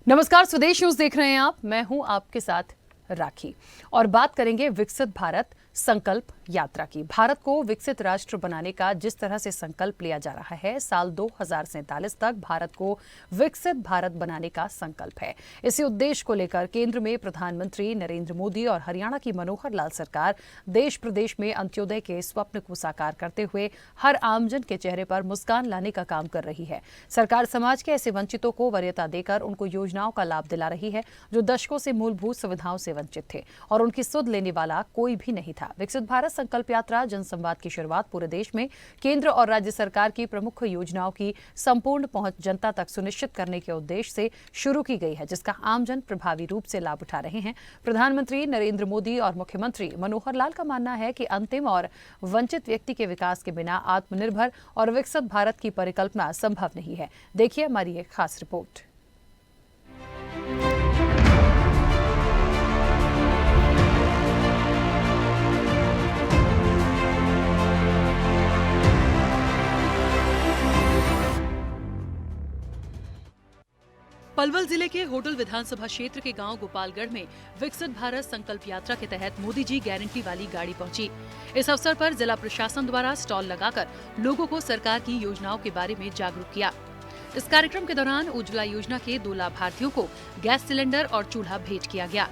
नमस्कार, स्वदेश न्यूज देख रहे हैं आप। मैं हूं आपके साथ राखी और बात करेंगे विकसित भारत संकल्प यात्रा की। भारत को विकसित राष्ट्र बनाने का जिस तरह से संकल्प लिया जा रहा है, साल 2047 तक भारत को विकसित भारत बनाने का संकल्प है। इसी उद्देश्य को लेकर केंद्र में प्रधानमंत्री नरेंद्र मोदी और हरियाणा की मनोहर लाल सरकार देश प्रदेश में अंत्योदय के स्वप्न को साकार करते हुए हर आमजन के चेहरे पर मुस्कान लाने का काम कर रही है। सरकार समाज के ऐसे वंचितों को वरीयता देकर उनको योजनाओं का लाभ दिला रही है जो दशकों से मूलभूत सुविधाओं से वंचित थे और उनकी सुध लेने वाला कोई भी नहीं था। विकसित भारत संकल्प यात्रा जनसंवाद की शुरुआत पूरे देश में केंद्र और राज्य सरकार की प्रमुख योजनाओं की संपूर्ण पहुंच जनता तक सुनिश्चित करने के उद्देश्य से शुरू की गई है, जिसका आमजन प्रभावी रूप से लाभ उठा रहे हैं। प्रधानमंत्री नरेंद्र मोदी और मुख्यमंत्री मनोहर लाल का मानना है कि अंतिम और वंचित व्यक्ति के विकास के बिना आत्मनिर्भर और विकसित भारत की परिकल्पना संभव नहीं है। देखिए हमारी एक खास रिपोर्ट। पलवल जिले के होटल विधानसभा क्षेत्र के गांव गोपालगढ़ में विकसित भारत संकल्प यात्रा के तहत मोदी जी गारंटी वाली गाड़ी पहुंची। इस अवसर पर जिला प्रशासन द्वारा स्टॉल लगाकर लोगों को सरकार की योजनाओं के बारे में जागरूक किया। इस कार्यक्रम के दौरान उज्ज्वला योजना के 2 लाभार्थियों को गैस सिलेंडर और चूल्हा भेंट किया गया।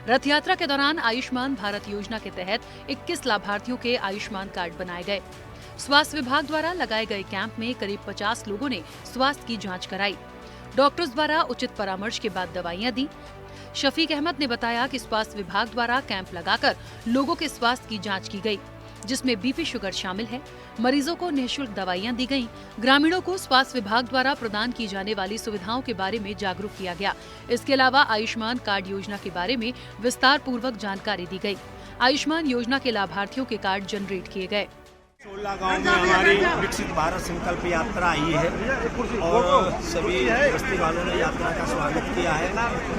रथ यात्रा के दौरान आयुष्मान भारत योजना के तहत 21 लाभार्थियों के आयुष्मान कार्ड बनाए गए। स्वास्थ्य विभाग द्वारा लगाए गए कैंप में करीब 50 लोगों ने स्वास्थ्य की जाँच कराई। डॉक्टर्स द्वारा उचित परामर्श के बाद दवाइयां दी। शफीक अहमद ने बताया कि स्वास्थ्य विभाग द्वारा कैंप लगाकर लोगों के स्वास्थ्य की जांच की गई, जिसमें बीपी शुगर शामिल है। मरीजों को निःशुल्क दवाइयां दी गईं। ग्रामीणों को स्वास्थ्य विभाग द्वारा प्रदान की जाने वाली सुविधाओं के बारे में जागरूक किया गया। इसके अलावा आयुष्मान कार्ड योजना के बारे में विस्तार पूर्वक जानकारी दी गई। आयुष्मान योजना के लाभार्थियों के कार्ड जनरेट किए गए। 16 गांव में हमारी विकसित भारत संकल्प यात्रा आई है और सभी बस्ती वालों ने यात्रा का स्वागत किया है।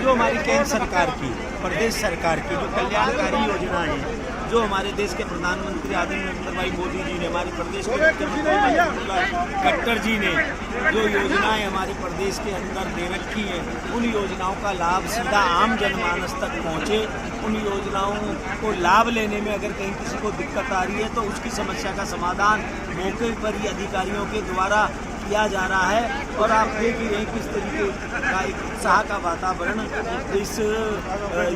जो हमारी केंद्र सरकार की, प्रदेश सरकार की जो कल्याणकारी योजनाएं हैं, जो हमारे देश के प्रधानमंत्री आदरणीय नरेंद्र भाई मोदी जी ने, हमारे प्रदेश के मुख्यमंत्री खट्टर जी ने जो योजनाएं हमारे प्रदेश के अंदर दे रखी हैं, उन योजनाओं का लाभ सीधा आम जनमानस तक पहुँचे। उन योजनाओं को लाभ लेने में अगर कहीं किसी को दिक्कत आ रही है तो उसकी समस्या का समाधान मौके पर ही अधिकारियों के द्वारा किया जा रहा है। और आप देख रहे हैं किस तरीके का एक उत्साह का वातावरण इस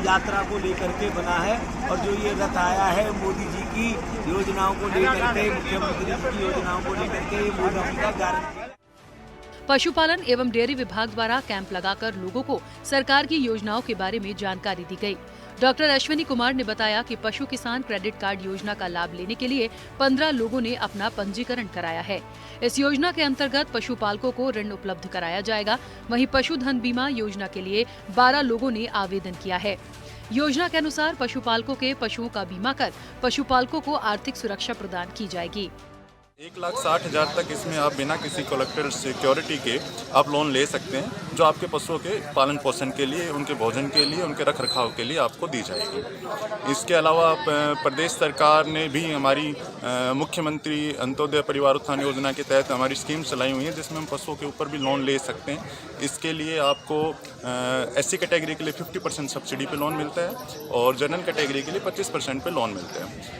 यात्रा को लेकर के बना है। और जो ये रथ आया है मोदी जी की योजनाओं को लेकर के, मुख्यमंत्री जी की योजनाओं को लेकर के, ये मोदी जी का गारंटी। पशुपालन एवं डेयरी विभाग द्वारा कैंप लगाकर लोगों को सरकार की योजनाओं के बारे में जानकारी दी गई। डॉक्टर अश्विनी कुमार ने बताया कि पशु किसान क्रेडिट कार्ड योजना का लाभ लेने के लिए 15 लोगों ने अपना पंजीकरण कराया है। इस योजना के अंतर्गत पशुपालकों को ऋण उपलब्ध कराया जाएगा। वहीं पशुधन बीमा योजना के लिए 12 लोगों ने आवेदन किया है। योजना के अनुसार पशुपालकों के पशुओं का बीमा कर पशुपालकों को आर्थिक सुरक्षा प्रदान की जाएगी। 1,60,000 तक इसमें आप बिना किसी कोलेक्टर सिक्योरिटी के आप लोन ले सकते हैं, जो आपके पशुओं के पालन पोषण के लिए, उनके भोजन के लिए, उनके रख रखाव के लिए आपको दी जाएगी। इसके अलावा प्रदेश सरकार ने भी हमारी मुख्यमंत्री अंत्योदय परिवार उत्थान योजना के तहत हमारी स्कीम चलाई हुई है, जिसमें हम पशुओं के ऊपर भी लोन ले सकते हैं। इसके लिए आपको SC कैटेगरी के लिए 50% सब्सिडी पे लोन मिलता है और जनरल कैटेगरी के लिए 25% पे लोन मिलता है।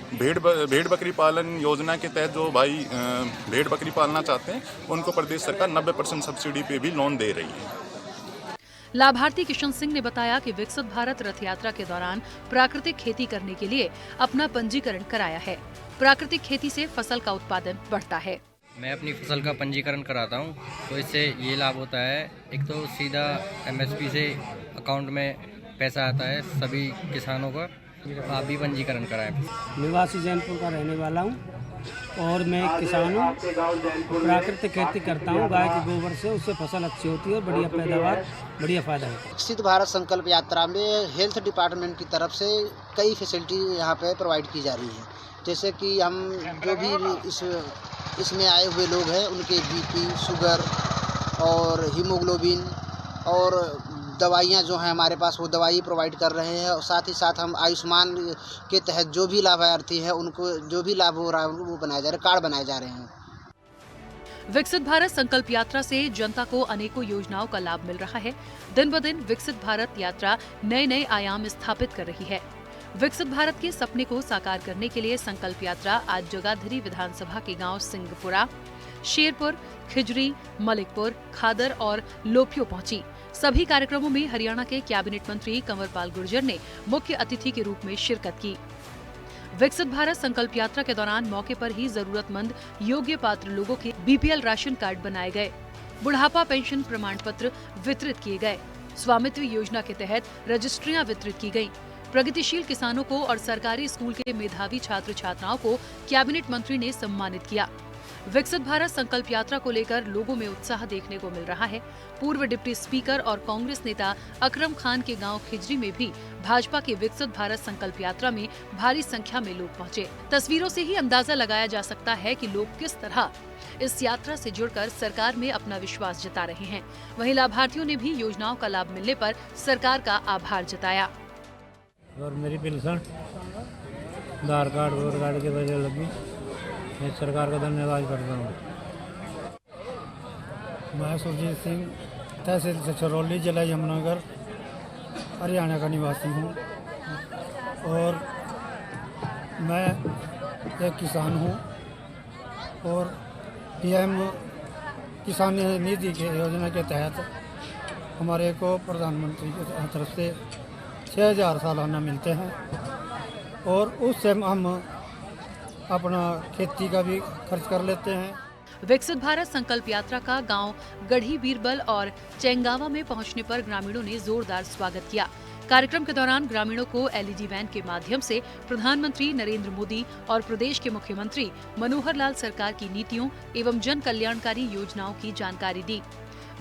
भेड़ बकरी पालन योजना के तहत जो भाई भेड़ बकरी पालना चाहते हैं, उनको प्रदेश सरकार 90% सब्सिडी पे भी लोन दे रही है। लाभार्थी किशन सिंह ने बताया कि विकसित भारत रथ यात्रा के दौरान प्राकृतिक खेती करने के लिए अपना पंजीकरण कराया है। प्राकृतिक खेती से फसल का उत्पादन बढ़ता है। मैं अपनी फसल का पंजीकरण कराता हूँ, तो इससे ये लाभ होता है, एक तो सीधा MSP से अकाउंट में पैसा आता है सभी किसानों का। आप भी पंजीकरण कराएं। निवासी जैनपुर का रहने वाला हूँ और मैं एक किसान हूँ। प्राकृतिक खेती करता हूँ गाय के गोबर से, उससे फसल अच्छी होती है और बढ़िया पैदावार, बढ़िया फायदा होता है। विकसित भारत संकल्प यात्रा में हेल्थ डिपार्टमेंट की तरफ से कई फैसिलिटी यहाँ पे प्रोवाइड की जा रही है। जैसे कि हम जो भी इसमें आए हुए लोग हैं उनके BP, शुगर और हीमोग्लोबिन और दवाइयाँ जो हैं हमारे पास, वो दवाई प्रोवाइड कर रहे हैं। और साथ ही साथ हम आयुष्मान के तहत जो भी लाभार्थी हैं उनको जो भी लाभ हो रहा है वो बनाए जा रहे हैं, कार्ड बनाए जा रहे हैं। विकसित भारत संकल्प यात्रा से जनता को अनेकों योजनाओं का लाभ मिल रहा है। दिन ब दिन विकसित भारत यात्रा नए नए आयाम स्थापित कर रही है। विकसित भारत के सपने को साकार करने के लिए संकल्प यात्रा आज जगाधरी विधानसभा के गांव सिंहपुरा, शेरपुर, खिजरी, मलिकपुर, खादर और लोपियो पहुंची। सभी कार्यक्रमों में हरियाणा के कैबिनेट मंत्री कंवरपाल गुर्जर ने मुख्य अतिथि के रूप में शिरकत की। विकसित भारत संकल्प यात्रा के दौरान मौके पर ही जरूरतमंद योग्य पात्र लोगों के बीपीएल राशन कार्ड बनाए गए, बुढ़ापा पेंशन प्रमाण पत्र वितरित किए गए, स्वामित्व योजना के तहत रजिस्ट्रियां वितरित की गयी। प्रगतिशील किसानों को और सरकारी स्कूल के मेधावी छात्र छात्राओं को कैबिनेट मंत्री ने सम्मानित किया। विकसित भारत संकल्प यात्रा को लेकर लोगों में उत्साह देखने को मिल रहा है। पूर्व डिप्टी स्पीकर और कांग्रेस नेता अकरम खान के गांव खिजरी में भी भाजपा की विकसित भारत संकल्प यात्रा में भारी संख्या में लोग पहुंचे। तस्वीरों से ही अंदाजा लगाया जा सकता है कि लोग किस तरह इस यात्रा से जुड़कर सरकार में अपना विश्वास जता रहे हैं। वहीं लाभार्थियों ने भी योजनाओं का लाभ मिलने पर सरकार का आभार जताया। और मेरी पेंशन आधार कार्ड वोटर कार्ड की वजह लगी, मैं सरकार का धन्यवाद करता हूँ। मैं सुरजीत सिंह, तहसील छछरौली, जिला यमुनानगर, हरियाणा का निवासी हूँ और मैं एक किसान हूँ और पीएम किसान निधि के योजना के तहत हमारे को प्रधानमंत्री की तरफ से 6,000 सालाना मिलते हैं और उससे हम अपना खेती का भी खर्च कर लेते हैं। विकसित भारत संकल्प यात्रा का गांव गढ़ी बीरबल और चेंगावा में पहुंचने पर ग्रामीणों ने जोरदार स्वागत किया। कार्यक्रम के दौरान ग्रामीणों को एलईडी वैन के माध्यम से प्रधानमंत्री नरेंद्र मोदी और प्रदेश के मुख्यमंत्री मनोहर लाल सरकार की नीतियों एवं जन कल्याणकारी योजनाओं की जानकारी दी।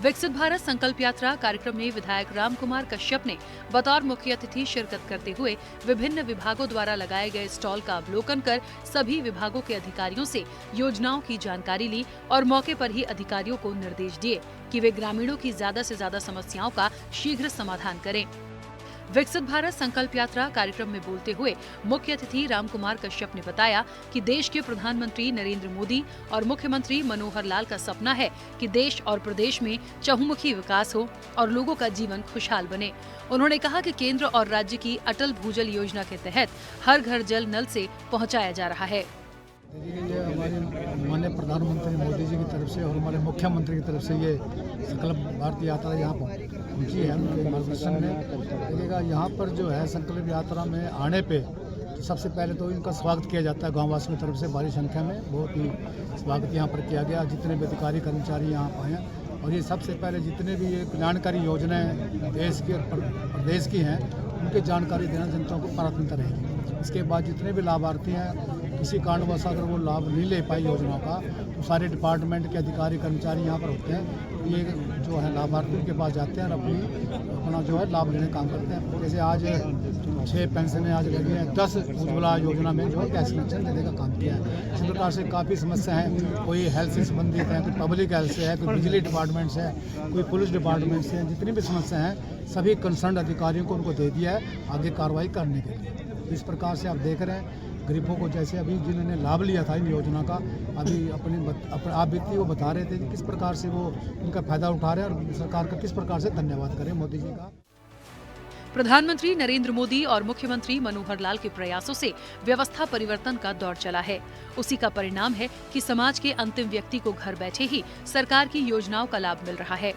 विकसित भारत संकल्प यात्रा कार्यक्रम में विधायक रामकुमार कश्यप ने बतौर मुख्य अतिथि शिरकत करते हुए विभिन्न विभागों द्वारा लगाए गए स्टॉल का अवलोकन कर सभी विभागों के अधिकारियों से योजनाओं की जानकारी ली और मौके पर ही अधिकारियों को निर्देश दिए कि वे ग्रामीणों की ज्यादा से ज्यादा समस्याओं का शीघ्र समाधान करें। विकसित भारत संकल्प यात्रा कार्यक्रम में बोलते हुए मुख्य अतिथि रामकुमार कश्यप ने बताया कि देश के प्रधानमंत्री नरेंद्र मोदी और मुख्यमंत्री मनोहर लाल का सपना है कि देश और प्रदेश में चहुमुखी विकास हो और लोगों का जीवन खुशहाल बने। उन्होंने कहा कि केंद्र और राज्य की अटल भूजल योजना के तहत हर घर जल नल से पहुंचाया जा रहा है। ये हमारे माननीय प्रधानमंत्री मोदी जी की तरफ से और हमारे मुख्यमंत्री की तरफ से ये संकल्प भारत यात्रा यहाँ पर पहुँची है। उनके मार्गदर्शन में देखिएगा यहाँ पर जो है संकल्प यात्रा में आने पे सबसे पहले तो इनका स्वागत किया जाता है गाँववासियों की तरफ से भारी संख्या में। बहुत ही स्वागत यहाँ पर किया गया। जितने भी अधिकारी कर्मचारी यहाँ आए हैं और ये सबसे पहले जितने भी ये कल्याणकारी योजनाएं देश की और प्रदेश की हैं उनकी जानकारी देना जनता को प्राथमिकता रहेगी। इसके बाद जितने भी लाभार्थी हैं किसी कारणवश अगर वो लाभ नहीं ले पाई योजनाओं का तो सारे डिपार्टमेंट के अधिकारी कर्मचारी यहाँ पर होते हैं। ये जो है लाभार्थियों के पास जाते हैं और अपना जो है लाभ लेने का काम करते हैं। जैसे आज 6 पेंशनें आज लगी हैं, 10 उज्ज्वला योजना में जो है गैस कनेक्शन देने का काम किया है। इसी प्रकार से काफ़ी समस्या हैं, कोई हेल्थ से संबंधित है, कोई पब्लिक हेल्थ से है, कोई बिजली डिपार्टमेंट से है, कोई पुलिस डिपार्टमेंट से है। जितनी भी समस्या हैं सभी कंसर्न अधिकारियों को उनको दे दिया है आगे कार्रवाई करने के लिए। इस प्रकार से आप देख रहे हैं गरीबों को जैसे अभी जिन्होंने लाभ लिया था इन योजना का अभी आप व्यक्ति वो बता रहे थे कि किस प्रकार से वो इनका फायदा उठा रहे हैं और सरकार का किस प्रकार से धन्यवाद करें मोदी जी का। प्रधानमंत्री नरेंद्र मोदी और मुख्यमंत्री मनोहर लाल के प्रयासों से व्यवस्था परिवर्तन का दौर चला है। उसी का परिणाम है कि समाज के अंतिम व्यक्ति को घर बैठे ही सरकार की योजनाओं का लाभ मिल रहा है।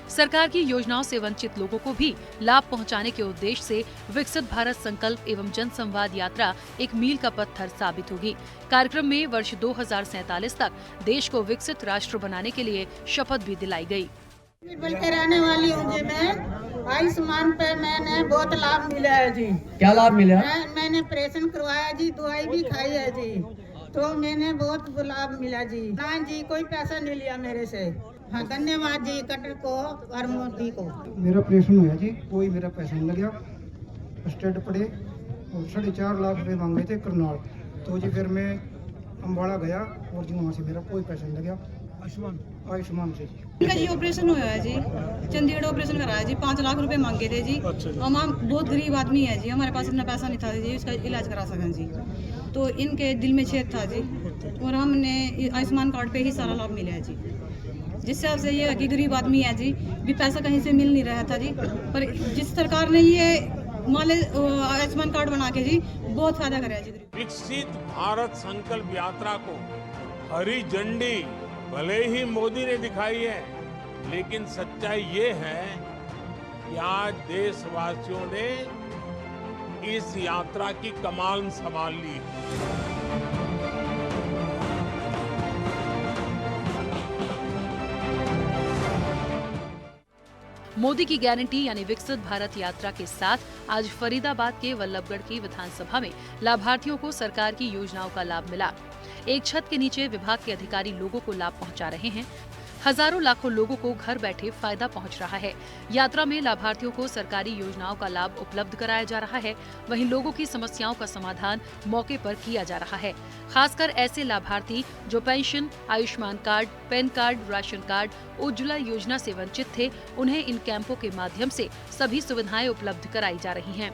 सरकार की योजनाओं से वंचित लोगों को भी लाभ पहुंचाने के उद्देश्य से विकसित भारत संकल्प एवं जन संवाद यात्रा एक मील का पत्थर साबित होगी। कार्यक्रम में वर्ष 2047 तक देश को विकसित राष्ट्र बनाने के लिए शपथ भी दिलाई गई। के रहने वाली हूँ जी मैं। आयुष्मान पे मैंने बहुत लाभ मिला है जी। क्या लाभ मिला? मैंने ऑपरेशन करवाया जी, दवाई भी खाई है जी, तो मैंने बहुत लाभ मिला जी। ना जी कोई पैसा नहीं लिया मेरे से। हाँ धन्यवाद जी कटर को और मोदी को। मेरा ऑपरेशन हुआ जी, कोई मेरा पैसा नहीं लगा। स्टेट पड़े और 4.5 लाख रुपए मांगे थे करनाल, तो जी फिर मैं अम्बाड़ा गया और जी वहाँ से मेरा कोई पैसा नहीं लगा। आयुष्मान से इनका जी ऑपरेशन हुआ है जी, चंडीगढ़ ऑपरेशन कराया जी, 5 लाख रुपए मांगे थे जी। हम बहुत गरीब आदमी है जी, हमारे पास इतना पैसा नहीं था जी इसका इलाज करा सकें जी। तो इनके दिल में छेद था जी, और हमने आयुष्मान कार्ड पे ही सारा लाभ मिला है जी। जिससे आपसे ये है कि गरीब आदमी है जी, भी पैसा कहीं से मिल नहीं रहा था जी, पर जिस सरकार ने ये आयुष्मान कार्ड बना के जी बहुत फायदा कराया जी। विकसित भारत संकल्प यात्रा को हरी झंडी भले ही मोदी ने दिखाई है, लेकिन सच्चाई ये है कि आज देशवासियों ने इस यात्रा की कमान संभाल ली। मोदी की गारंटी यानी विकसित भारत यात्रा के साथ आज फरीदाबाद के वल्लभगढ़ की विधानसभा में लाभार्थियों को सरकार की योजनाओं का लाभ मिला। एक छत के नीचे विभाग के अधिकारी लोगों को लाभ पहुंचा रहे हैं। हजारों लाखों लोगों को घर बैठे फायदा पहुंच रहा है। यात्रा में लाभार्थियों को सरकारी योजनाओं का लाभ उपलब्ध कराया जा रहा है। वहीं लोगों की समस्याओं का समाधान मौके पर किया जा रहा है। खासकर ऐसे लाभार्थी जो pension, Ayushman card, pan card, ration card, Ujjwala योजना से वंचित थे, उन्हें इन कैंपों के माध्यम से सभी सुविधाएं उपलब्ध कराई जा रही हैं।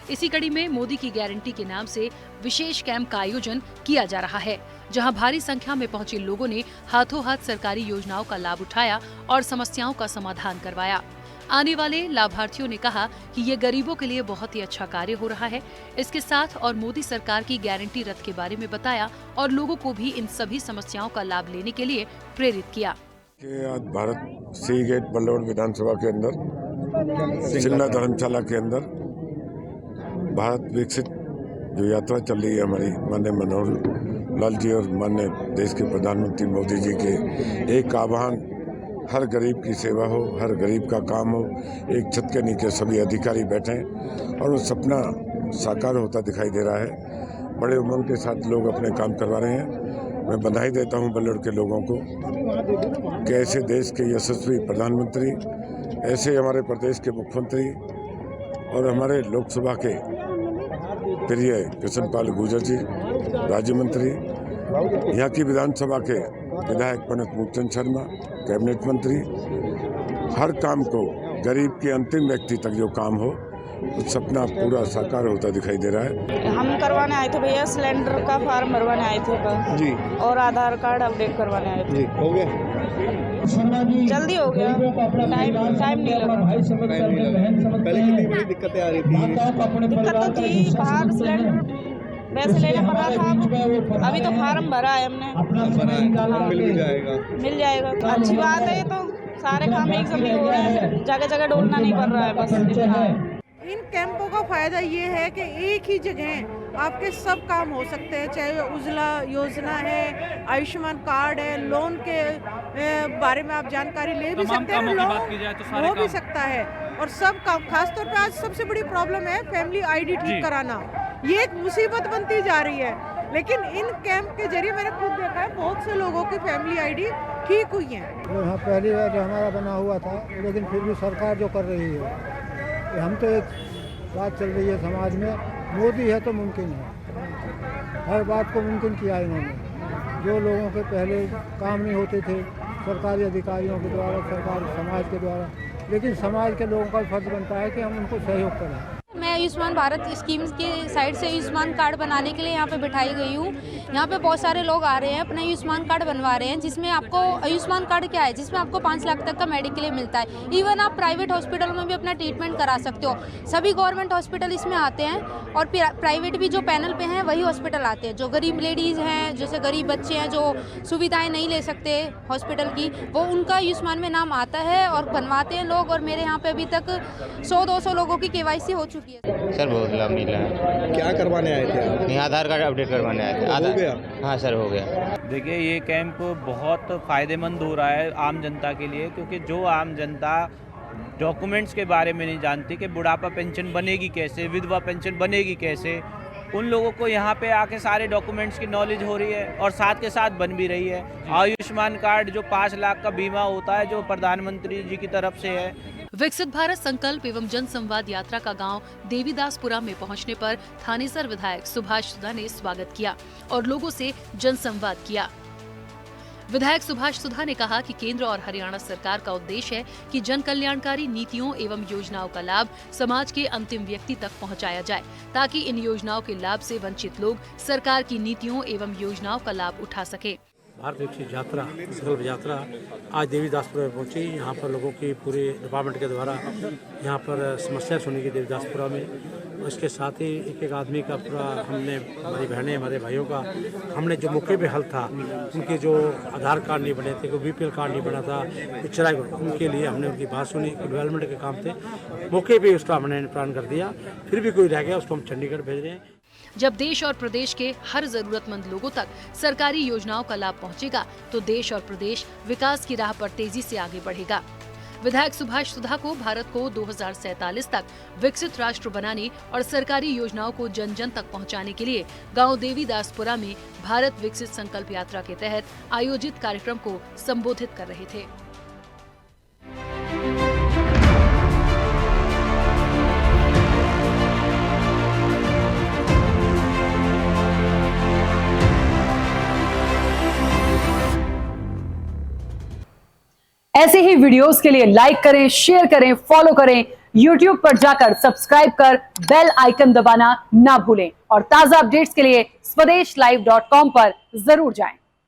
इसी कड़ी में मोदी की गारंटी के नाम से विशेष कैंप का आयोजन किया जा रहा है, जहां भारी संख्या में पहुंचे लोगों ने हाथों हाथ सरकारी योजनाओं का लाभ उठाया और समस्याओं का समाधान करवाया। आने वाले लाभार्थियों ने कहा कि ये गरीबों के लिए बहुत ही अच्छा कार्य हो रहा है। इसके साथ और मोदी सरकार की गारंटी रथ के बारे में बताया और लोगों को भी इन सभी समस्याओं का लाभ लेने के लिए प्रेरित किया। आज भारत सी गेट बल्लभगढ़ विधानसभा के अंदर चिल्ला धर्मशाला के अंदर भारत विकसित जो यात्रा चल रही है हमारी माननीय मनोहर लाल जी और माननीय देश के प्रधानमंत्री मोदी जी के एक आह्वान, हर गरीब की सेवा हो, हर गरीब का काम हो, एक छत के नीचे सभी अधिकारी बैठे और वो सपना साकार होता दिखाई दे रहा है। बड़े उमंग के साथ लोग अपने काम करवा रहे हैं। मैं बधाई देता हूं बल्लभगढ़ के लोगों को कि ऐसे देश के यशस्वी प्रधानमंत्री, ऐसे हमारे प्रदेश के मुख्यमंत्री और हमारे लोकसभा के प्रिय कृष्णपाल गुर्जर जी राज्य मंत्री, यहाँ की विधानसभा के विधायक पंडित मूलचंद शर्मा कैबिनेट मंत्री, हर काम को गरीब के अंतिम व्यक्ति तक जो काम हो तो सपना पूरा साकार होता दिखाई दे रहा है। हम करवाने आए थे भैया, सिलेंडर का फॉर्म भरवाने आए थे जी, और आधार कार्ड अपडेट करवाने आए थे जी। हो गया? जल्दी हो गया, टाइम नहीं लगा। पहले कितनी बड़ी दिक्कतें आ रही थी? दिक्कत तो थी, बाहर सिलेंडर वैसे लेना पड़ रहा था। अभी तो फार्म भरा है हमने, मिल जाएगा तो अच्छी बात है। ये तो सारे काम एक समय हो रहे हैं, जगह जगह ढूंढना नहीं पड़ रहा है बस। इन कैंपों का फायदा ये है कि एक ही जगह आपके सब काम हो सकते हैं, चाहे उज्ज्वला योजना है, आयुष्मान कार्ड है, लोन के बारे में आप जानकारी ले भी सकते हैं, लोन हो भी सकता है। और सब काम, खासतौर पे आज सबसे बड़ी प्रॉब्लम है फैमिली आईडी ठीक कराना, ये एक मुसीबत बनती जा रही है। लेकिन इन कैंप के जरिए मैंने खुद देखा है बहुत से लोगों की फैमिली आईडी ठीक हुई है। हाँ, पहली बार हमारा बना हुआ था, लेकिन फिर भी सरकार जो कर रही है, हम तो एक बात चल रही है समाज में, मोदी है तो मुमकिन है। हर बात को मुमकिन किया इन्होंने। जो लोगों के पहले काम नहीं होते थे सरकारी अधिकारियों के द्वारा, सरकार समाज के द्वारा, लेकिन समाज के लोगों का फर्ज बनता है कि हम उनको सहयोग करें। मैं आयुष्मान भारत स्कीम के साइड से आयुष्मान कार्ड बनाने के लिए यहाँ पे बिठाई गई हूँ। यहाँ पे बहुत सारे लोग आ रहे हैं, अपना आयुष्मान कार्ड बनवा रहे हैं, जिसमें आपको आयुष्मान कार्ड क्या है, जिसमें आपको 5 लाख तक का मेडिक्लेम मिलता है। इवन आप प्राइवेट हॉस्पिटल में भी अपना ट्रीटमेंट करा सकते हो। सभी गवर्नमेंट हॉस्पिटल इसमें आते हैं और प्राइवेट भी जो पैनल पे हैं वही हॉस्पिटल आते हैं। जो गरीब लेडीज़ हैं, जैसे गरीब बच्चे हैं जो सुविधाएँ नहीं ले सकते हॉस्पिटल की, वो उनका आयुष्मान में नाम आता है और बनवाते हैं लोग। और मेरे यहाँ पे अभी तक 100-200 लोगों की KYC हो चुकी है। सर बहुत लाभ मिला है। क्या करवाने आए थे? नहीं, आधार कार्ड अपडेट करवाने आए थे। हो गया? हाँ सर, हो गया। देखिए, ये कैंप बहुत फ़ायदेमंद हो रहा है आम जनता के लिए, क्योंकि जो आम जनता डॉक्यूमेंट्स के बारे में नहीं जानती कि बुढ़ापा पेंशन बनेगी कैसे, विधवा पेंशन बनेगी कैसे, उन लोगों को यहाँ पे आके सारे डॉक्यूमेंट्स की नॉलेज हो रही है और साथ के साथ बन भी रही है। आयुष्मान कार्ड जो 5 लाख का बीमा होता है, जो प्रधानमंत्री जी की तरफ से है। विकसित भारत संकल्प एवं जन संवाद यात्रा का गांव देवीदासपुरा में पहुंचने पर थानेसर विधायक सुभाष सुधा ने स्वागत किया और लोगों से जन संवाद किया। विधायक सुभाष सुधा ने कहा कि केंद्र और हरियाणा सरकार का उद्देश्य है कि जन कल्याणकारी नीतियों एवं योजनाओं का लाभ समाज के अंतिम व्यक्ति तक पहुंचाया जाए, ताकि इन योजनाओं के लाभ से वंचित लोग सरकार की नीतियों एवं योजनाओं का लाभ उठा सके। भारत विकसित यात्रा संकल्प यात्रा आज देवीदासपुरा में पहुंची। यहाँ पर लोगों की पूरे डिपार्टमेंट के द्वारा यहाँ पर समस्या सुनी गई देवीदासपुरा में। उसके साथ ही एक एक आदमी का पूरा हमने, हमारी बहनें हमारे भाइयों का हमने जो मौके पे हल था, उनके जो आधार कार्ड नहीं बने थे, कोई बीपीएल कार्ड नहीं बना था, कुछ चराई, उनके लिए हमने उनकी बात सुनी। डेवलपमेंट के काम थे, मौके पे उसका हमने निपटान कर दिया। फिर भी कोई रह गया, उसको हम चंडीगढ़ भेज रहे हैं। जब देश और प्रदेश के हर जरूरतमंद लोगों तक सरकारी योजनाओं का लाभ पहुंचेगा, तो देश और प्रदेश विकास की राह पर तेजी से आगे बढ़ेगा। विधायक सुभाष सुधा को भारत को 2047 तक विकसित राष्ट्र बनाने और सरकारी योजनाओं को जन जन तक पहुंचाने के लिए गांव देवीदासपुरा में भारत विकसित संकल्प यात्रा के तहत आयोजित कार्यक्रम को संबोधित कर रहे थे। ऐसे ही वीडियोस के लिए लाइक करें, शेयर करें, फॉलो करें। YouTube पर जाकर सब्सक्राइब कर बेल आइकन दबाना ना भूलें और ताजा अपडेट्स के लिए स्वदेशलाइव.com पर जरूर जाएं।